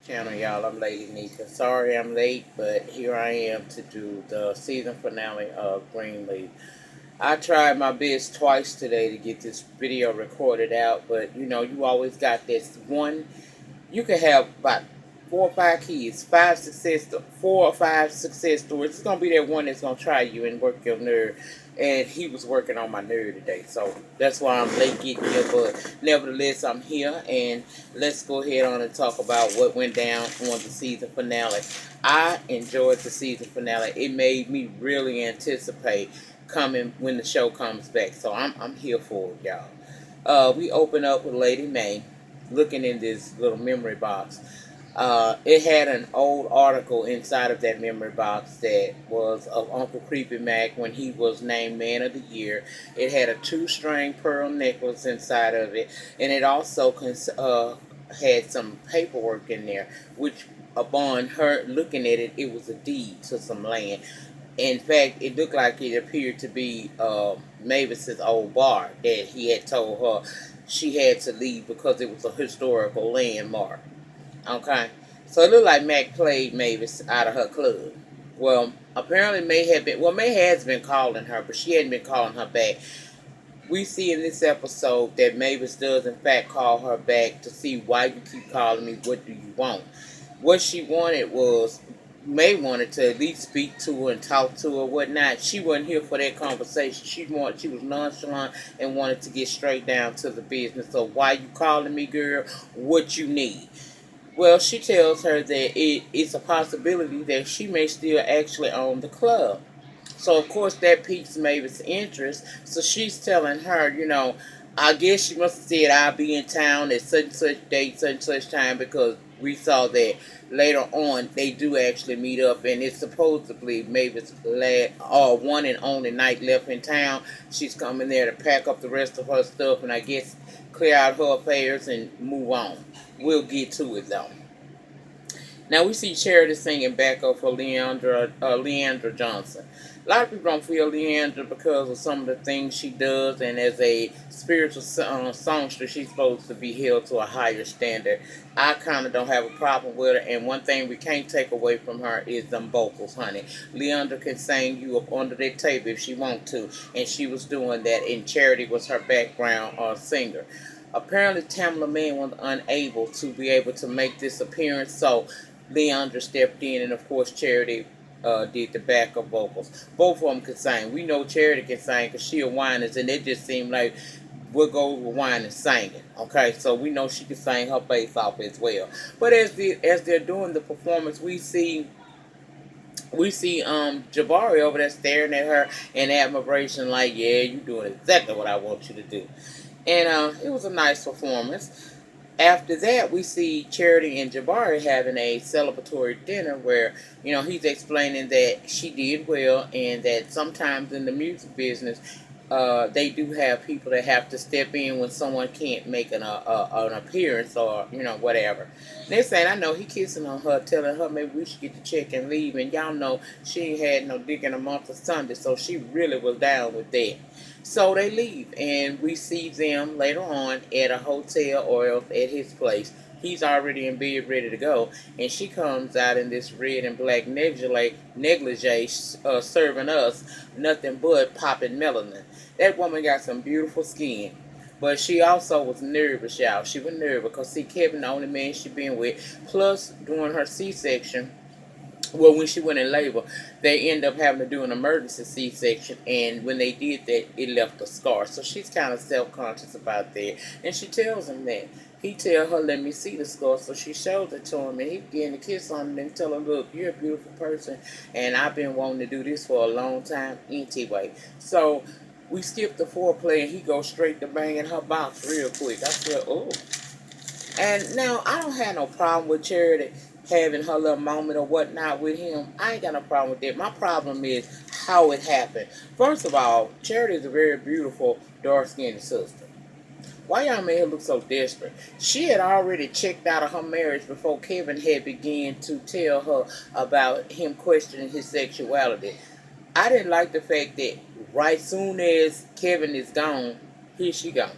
Channel, y'all. I'm Lady Nika. Sorry I'm late, but here I am to do the season finale of Greenleaf. I tried my best twice today to get this video recorded out, but you always got this one. You can have about 4 or 5 kids, 4 or 5 success stories. It's gonna be that one that's gonna try you and work your nerve. And he was working on my nerve today, so that's why I'm late getting here. But nevertheless, I'm here, and let's go ahead on and talk about what went down on the season finale. I enjoyed the season finale. It made me really anticipate coming when the show comes back. So I'm here for it, y'all. We open up with Lady May looking in this little memory box. It had an old article inside of that memory box that was of Uncle Creepy Mac when he was named Man of the Year. It had a two-string pearl necklace inside of it, and it also had some paperwork in there, which upon her looking at it, it was a deed to some land. In fact, it looked like it appeared to be Mavis's old bar that he had told her she had to leave because it was a historical landmark. Okay, so it looked like Mac played Mavis out of her club. Well, apparently May has been calling her, but she hadn't been calling her back. We see in this episode that Mavis does in fact call her back to see why you keep calling me. What do you want? What she wanted was May wanted to at least speak to her and talk to her, whatnot. She wasn't here for that conversation. She was nonchalant and wanted to get straight down to the business. So why you calling me, girl? What you need? Well, she tells her that it's a possibility that she may still actually own the club. So of course that piques Mavis' interest. So she's telling her, I guess she must have said I'll be in town at such and such date, such and such time, because we saw that later on they do actually meet up, and it's supposedly Mavis' one and only night left in town. She's coming there to pack up the rest of her stuff and I guess clear out her affairs and move on. We'll get to it though. Now we see Charity singing backup for Leandra Johnson. A lot of people don't feel Leandra because of some of the things she does, and as a spiritual songstress, she's supposed to be held to a higher standard. I kind of don't have a problem with her, and one thing we can't take away from her is them vocals, honey. Leandra can sing you up under that table if she want to, and she was doing that, and Charity was her background singer. Apparently, Tamla Mann was unable to be able to make this appearance, so Leandra stepped in, and of course, Charity did the backup vocals. Both of them could sing. We know Charity can sing because she a whiners, and it just seemed like we'll go with whining singing. Okay, so we know she can sing her bass off as well. But as they're doing the performance, we see Jabari over there staring at her in admiration, like, yeah, you're doing exactly what I want you to do. And it was a nice performance. After that, we see Charity and Jabari having a celebratory dinner where, he's explaining that she did well and that sometimes in the music business, they do have people that have to step in when someone can't make an appearance or, whatever. Next thing I know, he kissing on her, telling her maybe we should get the check and leave. And y'all know she ain't had no dick in a month of Sunday, so she really was down with that. So they leave, and we see them later on at a hotel or else at his place. He's already in bed, ready to go, and she comes out in this red and black negligee serving us nothing but popping melanin. That woman got some beautiful skin. But she also was nervous, y'all. She was nervous because, see, Kevin, the only man she been with, plus during her C-section, well, when she went in labor, they end up having to do an emergency C-section, and when they did that, it left a scar. So she's kind of self-conscious about that, and she tells him that. He tell her, let me see the scar, so she shows it to him, and he began to kiss on him and tell her, look, you're a beautiful person, and I've been wanting to do this for a long time anyway. So we skip the foreplay, and he goes straight to banging her box real quick. I said, oh. And now I don't have no problem with Charity having her little moment or whatnot with him. I ain't got no problem with that. My problem is how it happened. First of all, Charity is a very beautiful, dark-skinned sister. Why y'all made her look so desperate? She had already checked out of her marriage before Kevin had begun to tell her about him questioning his sexuality. I didn't like the fact that right soon as Kevin is gone, here she gone.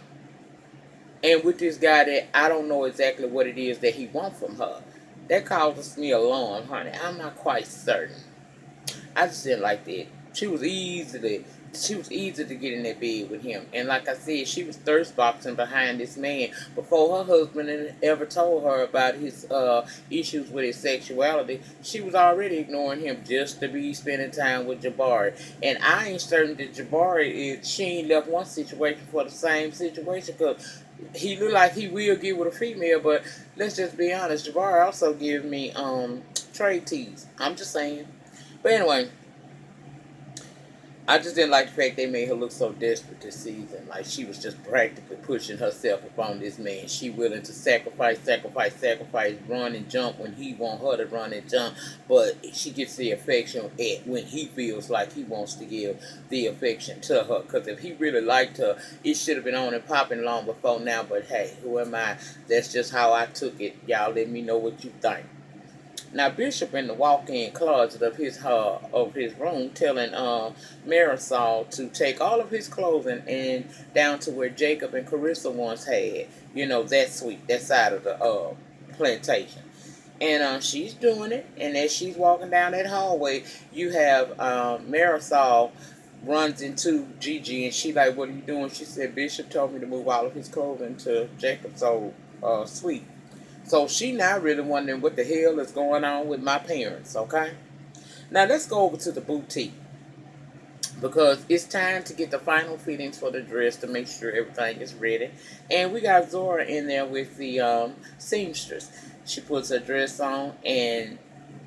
And with this guy that I don't know exactly what it is that he wants from her. That causes me alarm, honey. I'm not quite certain. I just didn't like that. She was easy to get in that bed with him. And like I said, she was thirst boxing behind this man before her husband ever told her about his issues with his sexuality. She was already ignoring him just to be spending time with Jabari. And I ain't certain that Jabari is, she ain't left one situation for the same situation, because he look like he will get with a female, but let's just be honest, Jabari also give me trade tease. I'm just saying. But anyway, I just didn't like the fact they made her look so desperate this season. Like she was just practically pushing herself upon this man. She willing to sacrifice, run and jump when he want her to run and jump. But she gets the affection at when he feels like he wants to give the affection to her. Because if he really liked her, it should have been on and popping long before now. But hey, who am I? That's just how I took it. Y'all let me know what you think. Now Bishop in the walk-in closet of his room telling Marisol to take all of his clothing and down to where Jacob and Carissa once had. You know, that suite, that side of the plantation. And she's doing it, and as she's walking down that hallway, you have Marisol runs into Gigi, and she like, "What are you doing?" She said, "Bishop told me to move all of his clothing to Jacob's old suite." So she now really wondering what the hell is going on with my parents, okay? Now let's go over to the boutique, because it's time to get the final fittings for the dress to make sure everything is ready. And we got Zora in there with the seamstress. She puts her dress on, and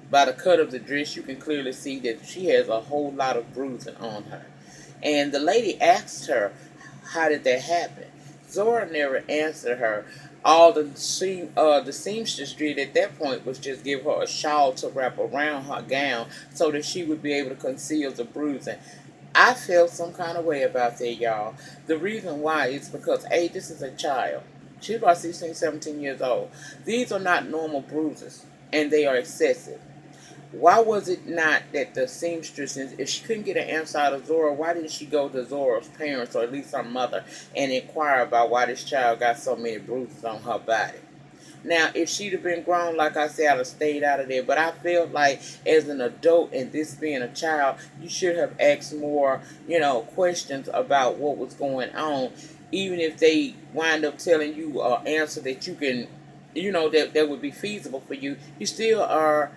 by the cut of the dress, you can clearly see that she has a whole lot of bruising on her. And the lady asked her, how did that happen? Zora never answered her. All the seamstress did at that point was just give her a shawl to wrap around her gown so that she would be able to conceal the bruising. I felt some kind of way about that, y'all. The reason why is because, A, this is a child. She's about 16, 17 years old. These are not normal bruises, and they are excessive. Why was it not that the seamstress, if she couldn't get an answer out of Zora, why didn't she go to Zora's parents, or at least her mother, and inquire about why this child got so many bruises on her body? Now, if she'd have been grown, like I said, I'd have stayed out of there. But I felt like as an adult, and this being a child, you should have asked more, questions about what was going on. Even if they wind up telling you an answer that you can, that would be feasible for you, you still are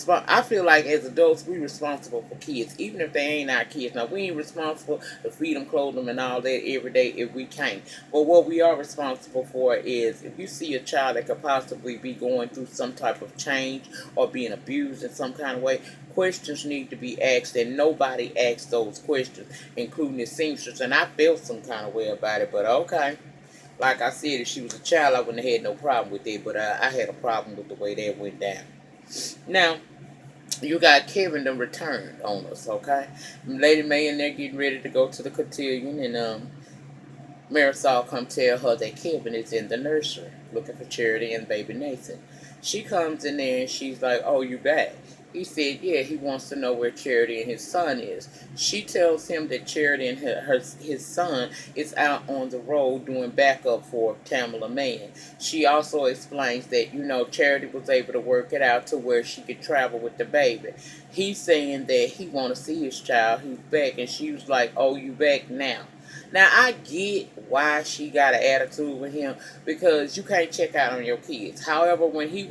I feel like as adults, we responsible for kids, even if they ain't our kids. Now, we ain't responsible to feed them, clothe them, and all that every day if we can't. But what we are responsible for is, if you see a child that could possibly be going through some type of change or being abused in some kind of way, questions need to be asked, and nobody asks those questions, including the seamstress. And I felt some kind of way about it, but okay. Like I said, if she was a child, I wouldn't have had no problem with it, but I had a problem with the way that went down. Now, you got Kevin to return on us, okay? Lady May and they're getting ready to go to the cotillion, and Marisol come tell her that Kevin is in the nursery looking for Charity and baby Nathan. She comes in there and she's like, "Oh, you back?" He said, "Yeah, he wants to know where Charity and his son is." She tells him that Charity and his son is out on the road doing backup for Tamala Man. She also explains that, Charity was able to work it out to where she could travel with the baby. He's saying that he want to see his child. He's back. And she was like, "Oh, you back now?" Now, I get why she got an attitude with him, because you can't check out on your kids. However, what he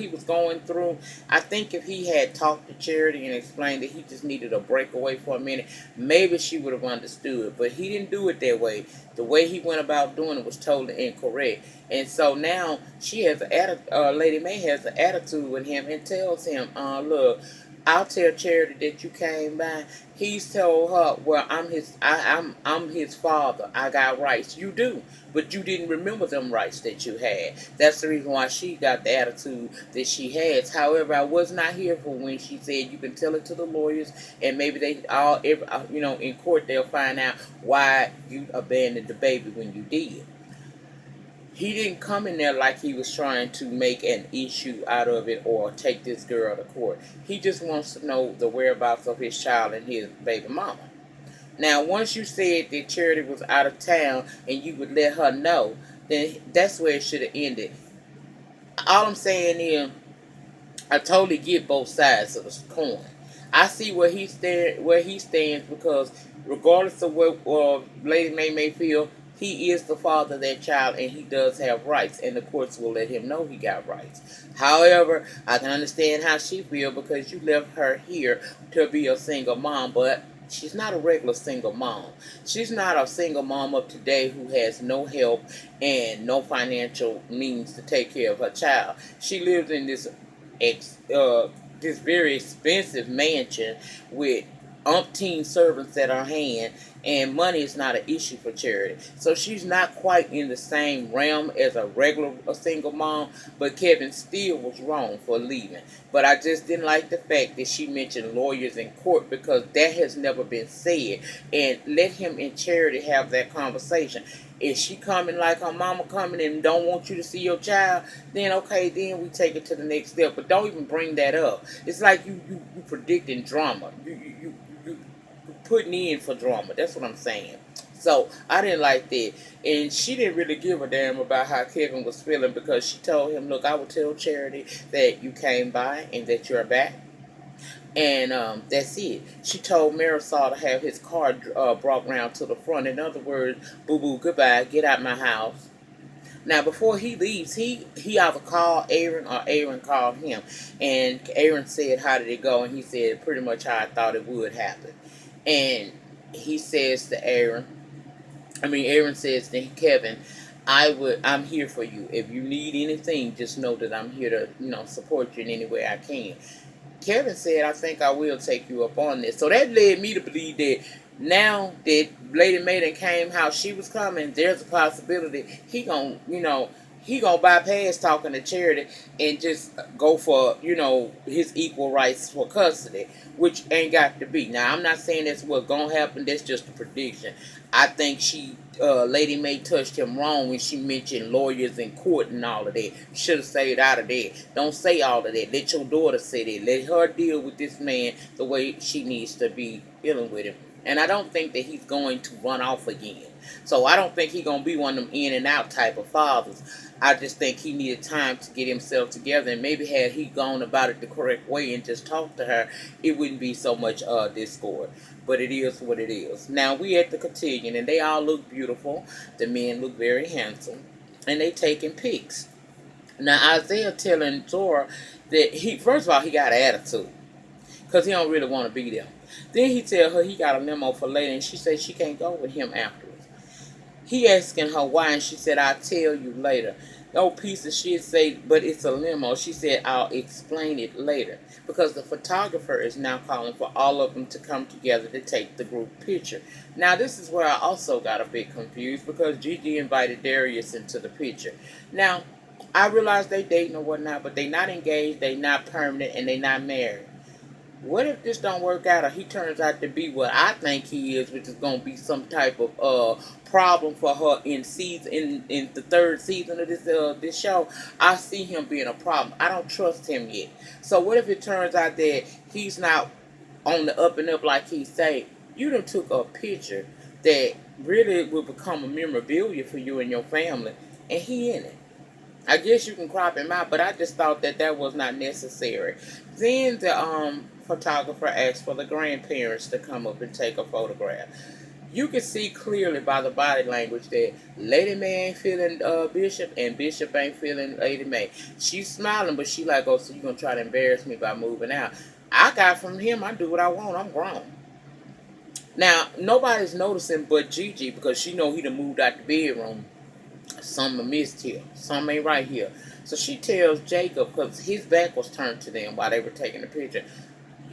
was going through, I think if he had talked to Charity and explained that he just needed a breakaway for a minute, maybe she would have understood. But he didn't do it that way. The way he went about doing it was totally incorrect. And so now she has Lady May has an attitude with him and tells him, "Look, I'll tell Charity that you came by." He's told her, "Well, I'm his father. I got rights." You do, but you didn't remember them rights that you had. That's the reason why she got the attitude that she has. However, I was not here for when she said you can tell it to the lawyers, and maybe in court they'll find out why you abandoned the baby when you did. He didn't come in there like he was trying to make an issue out of it or take this girl to court. He just wants to know the whereabouts of his child and his baby mama. Now, once you said that Charity was out of town and you would let her know, then that's where it should have ended. All I'm saying is, I totally get both sides of the coin. I see where he stands because regardless of what Lady May may feel, he is the father of that child and he does have rights, and the courts will let him know he got rights. However, I can understand how she feels because you left her here to be a single mom, but she's not a regular single mom. She's not a single mom of today who has no help and no financial means to take care of her child. She lives in ex, this very expensive mansion with umpteen servants at her hand, and money is not an issue for Charity. So she's not quite in the same realm as a single mom, but Kevin still was wrong for leaving. But I just didn't like the fact that she mentioned lawyers in court because that has never been said. And let him and Charity have that conversation. If she coming like her mama coming and don't want you to see your child, then okay, then we take it to the next step. But don't even bring that up. It's like you predicting drama. You putting in for drama. That's what I'm saying. So I didn't like that. And she didn't really give a damn about how Kevin was feeling because she told him, look, I will tell Charity that you came by and that you're back. And that's it. She told Marisol to have his car brought round to the front. In other words, boo boo, goodbye, get out my house. Now, before he leaves, he either called Aaron or Aaron called him. And Aaron said, how did it go? And he said, pretty much how I thought it would happen. And he says to Aaron says to Kevin, I'm here for you. If you need anything, just know that I'm here to, support you in any way I can. Kevin said, I think I will take you up on this. So that led me to believe that now that Lady Maiden came how she was coming, there's a possibility he gonna bypass talking to Charity and just go for, his equal rights for custody, which ain't got to be. Now, I'm not saying that's what's gonna happen. That's just a prediction. I think Lady May touched him wrong when she mentioned lawyers in court and all of that. Should have stayed out of that. Don't say all of that. Let your daughter say that. Let her deal with this man the way she needs to be dealing with him. And I don't think that he's going to run off again. So I don't think he's going to be one of them in and out type of fathers. I just think he needed time to get himself together. And maybe had he gone about it the correct way and just talked to her, it wouldn't be so much discord. But it is what it is. Now we at the cotillion and they all look beautiful. The men look very handsome. And they taking pics. Now Isaiah telling Zora that first of all, he got an attitude. Because he don't really want to be there. Then he tell her he got a limo for later, and she said she can't go with him afterwards. He asking her why, and she said, I'll tell you later. The old piece of shit say, but it's a limo. She said, I'll explain it later. Because the photographer is now calling for all of them to come together to take the group picture. Now, this is where I also got a bit confused, because Gigi invited Darius into the picture. Now, I realize they dating or whatnot, but they not engaged, they not permanent, and they not married. What if this don't work out or he turns out to be what I think he is, which is going to be some type of problem for her in the third season of this show? I see him being a problem. I don't trust him yet. So what if it turns out that he's not on the up and up like he say? You done took a picture that really will become a memorabilia for you and your family, and he in it. I guess you can crop him out, but I just thought that was not necessary. Then the photographer asked for the grandparents to come up and take a photograph. You can see clearly by the body language that Lady May ain't feeling Bishop and Bishop ain't feeling Lady May. She's smiling, but she like, oh, so you gonna try to embarrass me by moving out. I got from him, I do what I want, I'm grown. Now, nobody's noticing but Gigi because she know he done moved out the bedroom. Something missed here. Something ain't right here. So she tells Jacob, because his back was turned to them while they were taking the picture,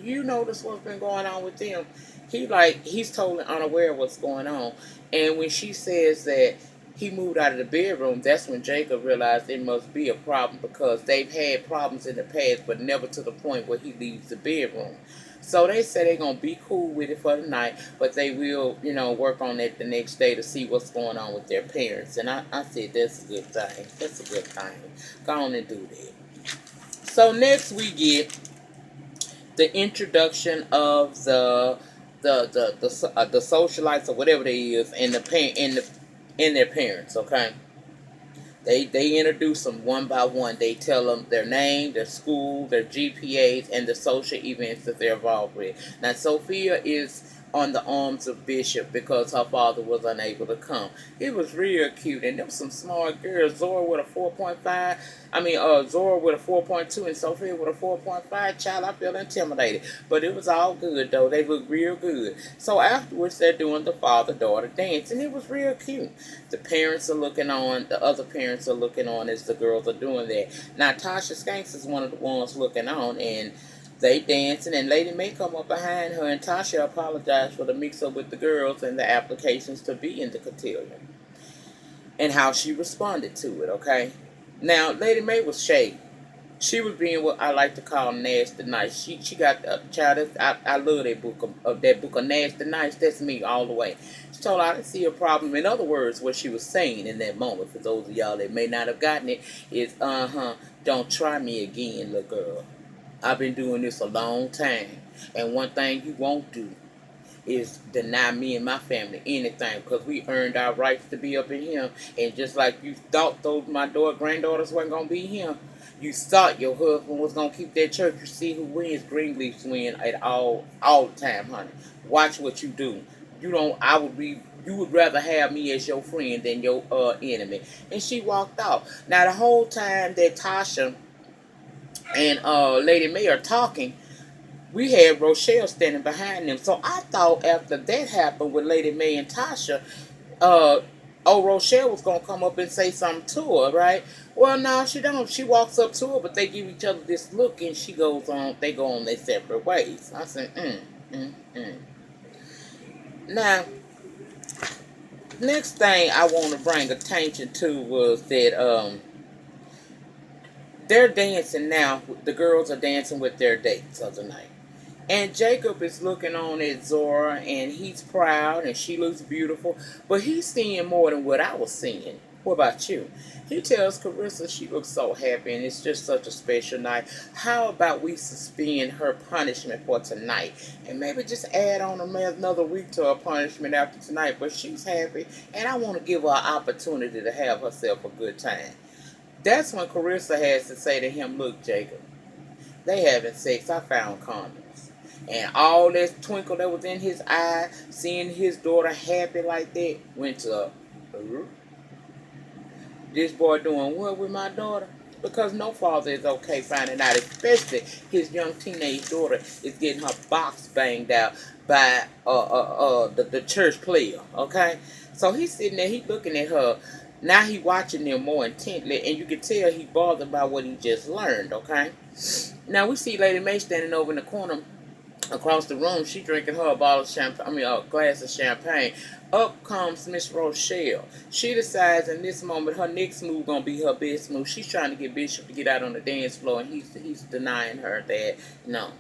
you notice what's been going on with them? He's totally unaware of what's going on. And when she says that he moved out of the bedroom, that's when Jacob realized it must be a problem because they've had problems in the past, but never to the point where he leaves the bedroom. So they say they're going to be cool with it for the night, but they will, work on it the next day to see what's going on with their parents. And I said, that's a good thing. That's a good thing. Go on and do that. So next we get the introduction of the socialites or whatever they is and their parents, okay? They introduce them one by one. They tell them their name, their school, their GPAs, and the social events that they're involved with. Now, Sophia is on the arms of Bishop because her father was unable to come. It was real cute, and there was some smart girls. Zora with a 4.5. Zora with a 4.2 and Sophia with a 4.5. Child, I feel intimidated, but it was all good though. They looked real good. So afterwards, they're doing the father-daughter dance, and it was real cute. The parents are looking on. The other parents are looking on as the girls are doing that. Now, Tasha Skanks is one of the ones looking on, and they dancing, and Lady May come up behind her, and Tasha apologized for the mix-up with the girls and the applications to be in the cotillion, and how she responded to it, okay? Now, Lady May was shady. She was being what I like to call nasty nice. She got a child. I love that book of nasty nice. That's me all the way. She told her I didn't see a problem. In other words, what she was saying in that moment, for those of y'all that may not have gotten it, is don't try me again, little girl. I've been doing this a long time, and one thing you won't do is deny me and my family anything, because we earned our rights to be up in here. And just like you thought those my granddaughters weren't gonna be here, you thought your husband was gonna keep that church. You see who wins? Greenleaf win at all the time, honey. Watch what you do. You don't. I would be. You would rather have me as your friend than your enemy. And she walked out. Now the whole time that Tasha and Lady May are talking, we had Rochelle standing behind them. So I thought after that happened with Lady May and Tasha, uh, Rochelle was gonna come up and say something to her, right? Well, no, she don't. She walks up to her, but they give each other this look, and she goes on. They go on their separate ways. I said, mm, mm. Now, next thing I want to bring attention to was that they're dancing now. The girls are dancing with their dates of the night. And Jacob is looking on at Zora, and he's proud, and she looks beautiful. But he's seeing more than what I was seeing. What about you? He tells Carissa she looks so happy, and it's just such a special night. How about we suspend her punishment for tonight, and maybe just add on another week to her punishment after tonight? But she's happy, and I want to give her an opportunity to have herself a good time. That's when Carissa has to say to him, "Look, Jacob, they having sex. I found condoms." And all that twinkle that was in his eye, seeing his daughter happy like that, went to this boy doing what with my daughter? Because no father is okay finding out, especially his young teenage daughter is getting her box banged out by the church player. Okay, so he's sitting there, he looking at her. Now he watching them more intently, and you can tell he bothered by what he just learned. Okay, now we see Lady May standing over in the corner across the room. She drinking her a bottle of champagne, a glass of champagne. Up comes Miss Rochelle. She decides in this moment her next move gonna be her best move. She's trying to get Bishop to get out on the dance floor, and he's denying her that no.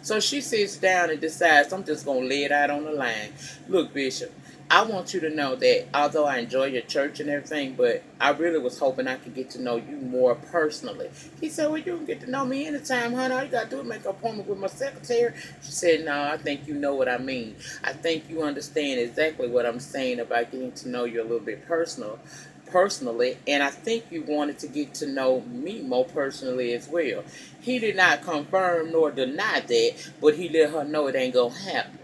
So she sits down and decides, I'm just going to lay it out on the line. Look, Bishop, I want you to know that although I enjoy your church and everything, but I really was hoping I could get to know you more personally. He said, well, you can get to know me anytime, honey. All you got to do is make an appointment with my secretary. She said, no, I think you know what I mean. I think you understand exactly what I'm saying about getting to know you a little bit personally, and I think you wanted to get to know me more personally as well. He did not confirm nor deny that, but he let her know it ain't gonna happen.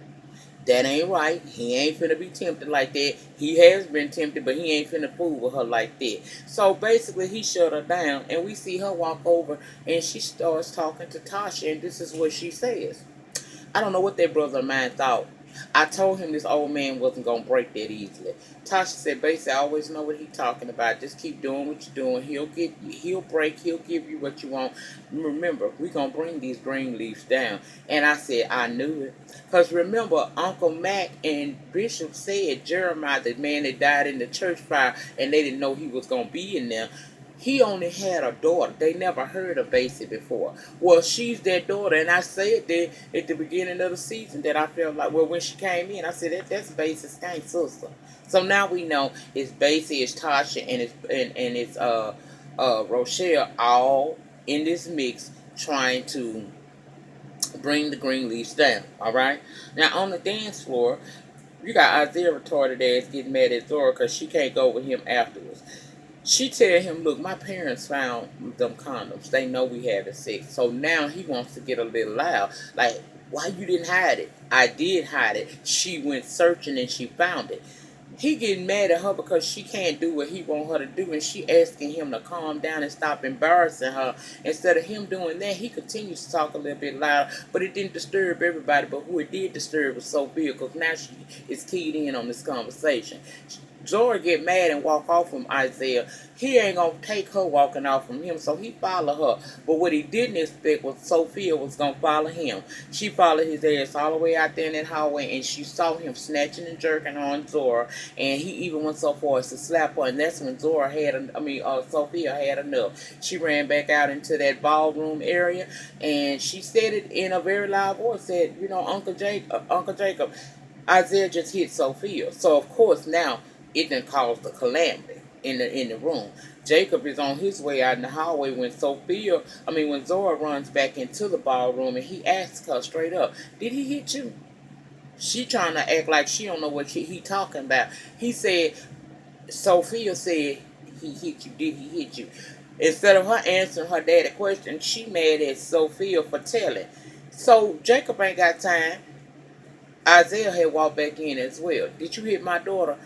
That ain't right. He ain't finna be tempted like that. He has been tempted, but he ain't finna fool with her like that. So basically, he shut her down, and we see her walk over, and she starts talking to Tasha, and this is what she says. I don't know what that brother of mine thought. I told him this old man wasn't going to break that easily. Tasha said, basically, I always know what he's talking about. Just keep doing what you're doing. He'll break. He'll give you what you want. Remember, we're going to bring these green leaves down. And I said, I knew it. Because remember, Uncle Mac and Bishop said Jeremiah, the man that died in the church fire, and they didn't know he was going to be in there. He only had a daughter. They never heard of Basie before. Well, she's their daughter, and I said that at the beginning of the season that I felt like, well, when she came in, I said that's Basie's Skank's sister. So now we know it's Basie, it's Tasha, and it's Rochelle all in this mix trying to bring the Greenleafs down. All right. Now on the dance floor, you got Isaiah retarded ass getting mad at Zora because she can't go with him afterwards. She tell him, look, my parents found them condoms. They know we having sex. So now he wants to get a little loud. Like, why you didn't hide it? I did hide it. She went searching and she found it. He getting mad at her because she can't do what he want her to do, and she asking him to calm down and stop embarrassing her. Instead of him doing that, he continues to talk a little bit louder, but it didn't disturb everybody. But who it did disturb was Sophia, because now she is keyed in on this conversation. Zora get mad and walk off from Isaiah. He ain't gonna take her walking off from him, so he follow her. But what he didn't expect was Sophia was gonna follow him. She followed his ass all the way out there in that hallway, and she saw him snatching and jerking on Zora, and he even went so far as to slap her. And that's when Sophia had enough. She ran back out into that ballroom area, and she said it in a very loud voice. Said, Uncle Jacob, Isaiah just hit Sophia. So of course now it done caused a calamity in the room. Jacob is on his way out in the hallway when when Zora runs back into the ballroom, and he asks her straight up, "Did he hit you?" She trying to act like she don't know what he talking about. He said, Sophia said, he hit you. Did he hit you? Instead of her answering her daddy question, she mad at Sophia for telling. So Jacob ain't got time. Isaiah had walked back in as well. "Did you hit my daughter?"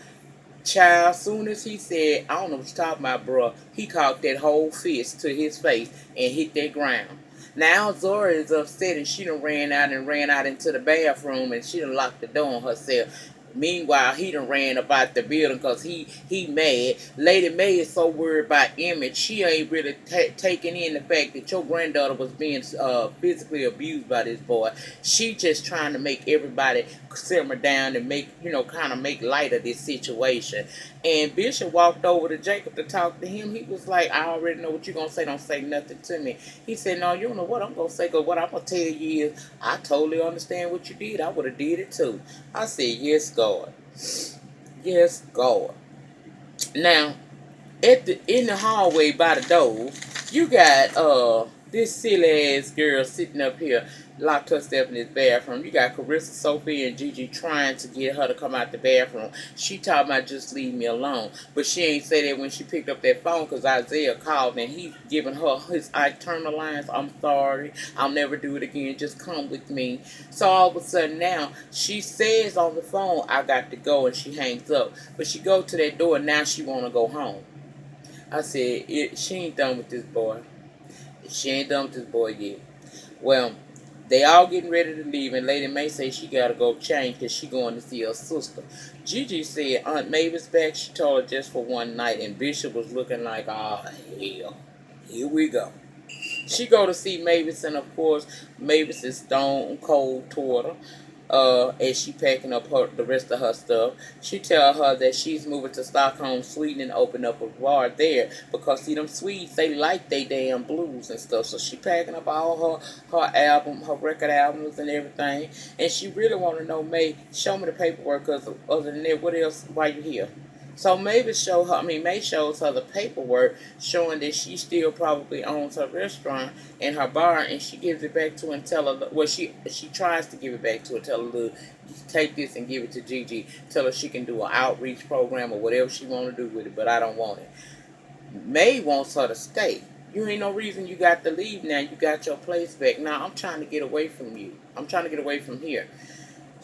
Child, soon as he said, "I don't know what you're talking about, bro," he caught that whole fist to his face and hit that ground. Now Zora is upset, and she done ran out into the bathroom, and she done locked the door on herself. Meanwhile, he done ran about the building because he mad. Lady May is so worried about image, she ain't really taking in the fact that your granddaughter was being physically abused by this boy. She just trying to make everybody simmer down and kind of make light of this situation. And Bishop walked over to Jacob to talk to him. He was like, "I already know what you're going to say. Don't say nothing to me." He said, "No, you don't know what I'm going to say, because what I'm going to tell you is I totally understand what you did. I would have did it too." I said, "Yes, God. Yes, God." Now, in the hallway by the door, you got this silly ass girl sitting up here, locked herself in this bathroom. You got Carissa, Sophie, and Gigi trying to get her to come out the bathroom. She talking about just leave me alone, but she ain't say that when she picked up that phone, because Isaiah called and he giving her his eternal lines. "I'm sorry, I'll never do it again. Just come with me." So all of a sudden now she says on the phone, "I got to go," and she hangs up. But she go to that door, and now she want to go home. I said, she ain't done with this boy. She ain't done with this boy yet. Well, they all getting ready to leave, and Lady May say she gotta go change because she going to see her sister. Gigi said Aunt Mavis back. She told her just for one night, and Bishop was looking like, "Oh, hell, here we go." She go to see Mavis, and of course, Mavis is stone cold toward her. As she packing up the rest of her stuff, she tell her that she's moving to Stockholm, Sweden, and open up a bar there, because see, them Swedes, they like they damn blues and stuff. So she packing up all her record albums and everything, and she really want to know, May, show me the paperwork, because other than that, what else? Why you here? So May shows her the paperwork showing that she still probably owns her restaurant and her bar, and she gives it back to her and tell her, well, she tries to give it back to her, tell her, "Look, take this and give it to Gigi. Tell her she can do an outreach program or whatever she want to do with it, but I don't want it." May wants her to stay. "You ain't no reason you got to leave now. You got your place back. Now I'm trying to get away from you. I'm trying to get away from here."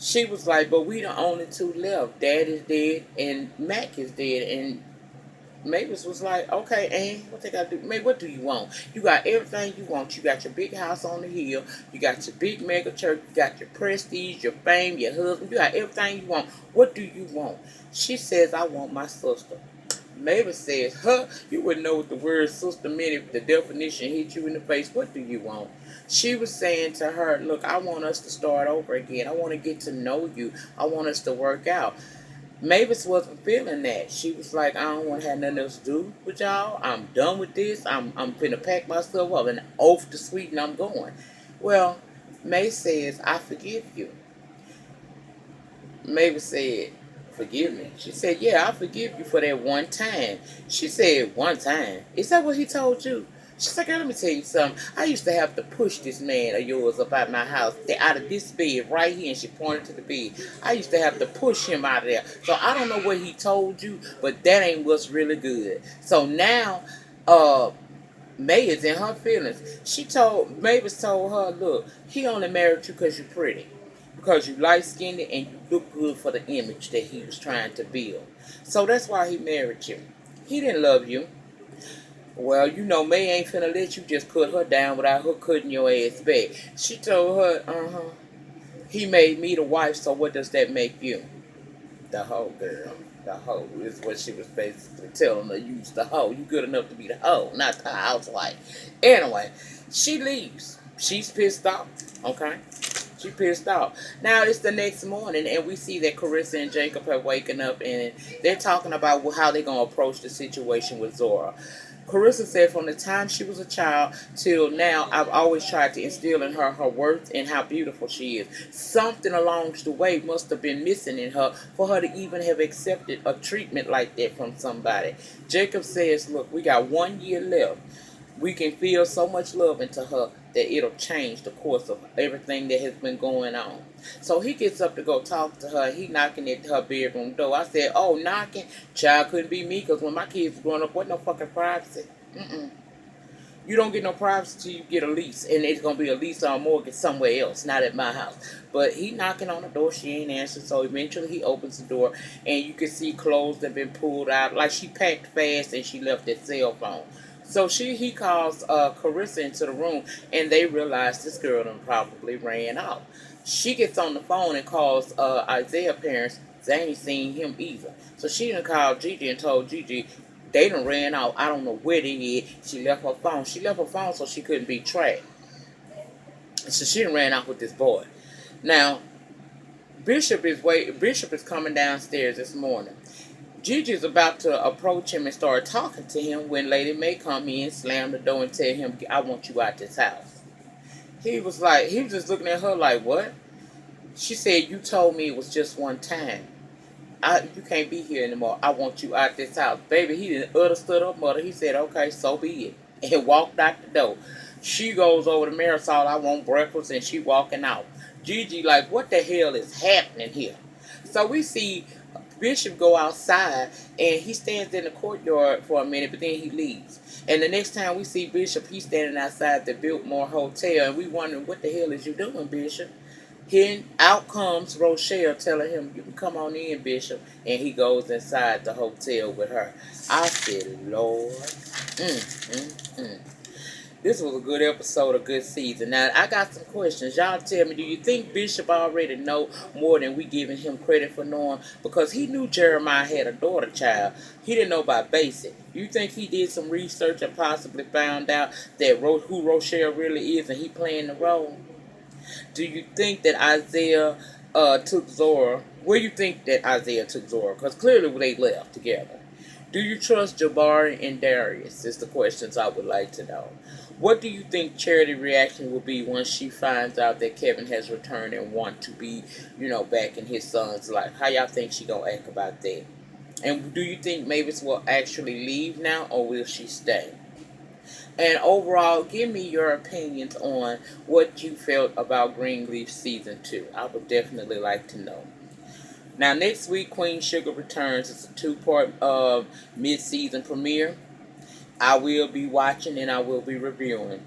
She was like, "But we the only two left. Dad is dead and Mac is dead." And Mavis was like, "Okay, and what they got to do? May, what do you want? You got everything you want. You got your big house on the hill. You got your big mega church. You got your prestige, your fame, your husband. You got everything you want. What do you want?" She says, "I want my sister." Mavis says, "Huh, you wouldn't know what the word sister meant if the definition hit you in the face. What do you want?" She was saying to her, "Look, I want us to start over again. I want to get to know you. I want us to work out." Mavis wasn't feeling that. She was like, "I don't want to have nothing else to do with y'all. I'm done with this. I'm finna pack myself up and off to Sweden I'm going." Well, May says, "I forgive you." Mavis said, "Forgive me?" She said, "Yeah, I forgive you for that one time." She said, "One time? Is that what he told you?" She's like, "Girl, let me tell you something. I used to have to push this man of yours up out my house, out of this bed right here." And she pointed to the bed. "I used to have to push him out of there. So I don't know what he told you, but that ain't what's really good." So now, uh, May is in her feelings. Mavis told her, "Look, he only married you because you're pretty, because you light skinned and you look good for the image that he was trying to build. So that's why he married you. He didn't love you." Well, you know, May ain't finna let you just cut her down without her cutting your ass back. She told her, he made me the wife, so what does that make you? The hoe, girl. The hoe is what she was basically telling her. Use the hoe. You good enough to be the hoe, not the housewife. Anyway, she leaves. She's pissed off. Okay? She pissed off. Now it's the next morning, and we see that Carissa and Jacob have waken up, and they're talking about how they're gonna approach the situation with Zora. Carissa said from the time she was a child till now, I've always tried to instill in her her worth and how beautiful she is. Something along the way must have been missing in her for her to even have accepted a treatment like that from somebody. Jacob says, "Look, we got 1 year left. We can feel so much love into her that it'll change the course of everything that has been going on." So he gets up to go talk to her. He knocking at her bedroom door. I said, "Oh, knocking? Child, couldn't be me, because when my kids were growing up, wasn't no fucking privacy. Mm-mm. You don't get no privacy till you get a lease, and it's gonna be a lease on a mortgage somewhere else, not at my house." But he knocking on the door, she ain't answering. So eventually he opens the door, and you can see clothes that been pulled out, like she packed fast and she left that cell phone. So he calls Carissa into the room, and they realize this girl done probably ran out. She gets on the phone and calls Isaiah's parents. They ain't seen him either. So she done called Gigi and told Gigi they done ran out. I don't know where they is. She left her phone. She left her phone so she couldn't be tracked. So she done ran out with this boy. Now Bishop is coming downstairs this morning. Gigi's about to approach him and start talking to him when Lady May come in, slam the door, and tell him, "I want you out this house." He was just looking at her like, "What?" She said, "You told me it was just one time. You can't be here anymore. I want you out this house." Baby, he didn't understood her mother. He said, "Okay, so be it," and walked out the door. She goes over to Marisol, "I want breakfast," and she walking out. Gigi like, "What the hell is happening here?" So we see Bishop go outside, and he stands in the courtyard for a minute, but then he leaves. And the next time we see Bishop, he's standing outside the Biltmore Hotel, and we wondering, what the hell is you doing, Bishop? Out comes Rochelle telling him, "You can come on in, Bishop." And he goes inside the hotel with her. I said, Lord. Mm, mm, mm. This was a good episode, a good season. Now, I got some questions. Y'all tell me, do you think Bishop already know more than we giving him credit for knowing? Because he knew Jeremiah had a daughter child. He didn't know about Basic. You think he did some research and possibly found out that who Rochelle really is and he playing the role? Do you think that Isaiah took Zora? Where you think that Isaiah took Zora? Because clearly they left together. Do you trust Jabari and Darius? Is the questions I would like to know. What do you think Charity reaction will be once she finds out that Kevin has returned and want to be, back in his son's life? How y'all think she gonna act about that? And do you think Mavis will actually leave now, or will she stay? And overall, give me your opinions on what you felt about Greenleaf Season 2. I would definitely like to know. Now, next week, Queen Sugar returns. It's a two-part mid-season premiere. I will be watching and I will be reviewing.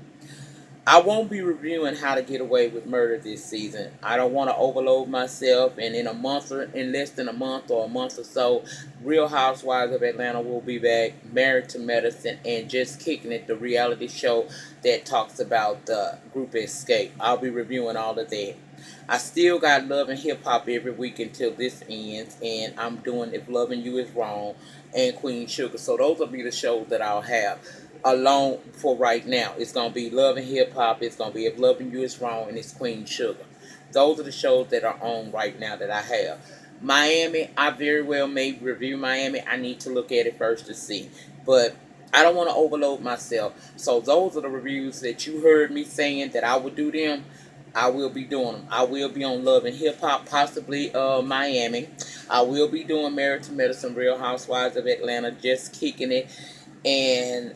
I won't be reviewing How to Get Away with Murder this season. I don't want to overload myself, and in less than a month or a month or so, Real Housewives of Atlanta will be back, Married to Medicine, and Just Kicking It, the reality show that talks about the group escape. I'll be reviewing all of that. I still got Love and Hip Hop every week until this ends, and I'm doing If Loving You Is Wrong and Queen Sugar. So those will be the shows that I'll have alone for right now. It's going to be Love and Hip Hop, it's going to be If Loving You Is Wrong, and it's Queen Sugar. Those are the shows that are on right now that I have. Miami, I very well may review Miami. I need to look at it first to see. But I don't want to overload myself. So those are the reviews that you heard me saying that I would do them. I will be doing them. I will be on Love and Hip Hop, possibly Miami. I will be doing Married to Medicine, Real Housewives of Atlanta, Just Kicking It, and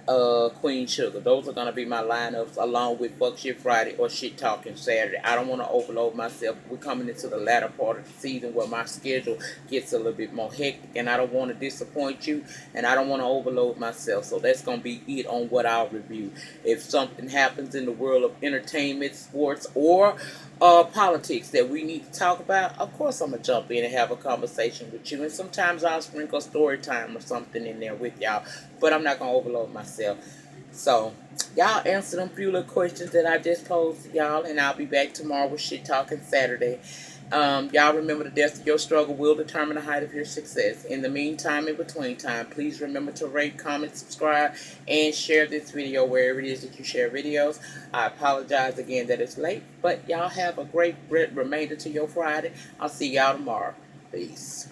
Queen Sugar. Those are gonna be my lineups, along with Fuck Shit Friday or Shit Talking Saturday. I don't want to overload myself. We're coming into the latter part of the season where my schedule gets a little bit more hectic, and I don't want to disappoint you, and I don't want to overload myself. So that's gonna be it on what I'll review. If something happens in the world of entertainment, sports, or politics that we need to talk about, of course I'm gonna jump in and have a conversation with you. And sometimes I'll sprinkle story time or something in there with y'all, but I'm not gonna overload myself. So y'all answer them few little questions that I just posed to y'all, and I'll be back tomorrow with Shit Talking Saturday. Y'all remember, the depth of your struggle will determine the height of your success. In the meantime, in between time, please remember to rate, comment, subscribe, and share this video wherever it is that you share videos. I apologize again that it's late, but y'all have a great remainder to your Friday. I'll see y'all tomorrow. Peace.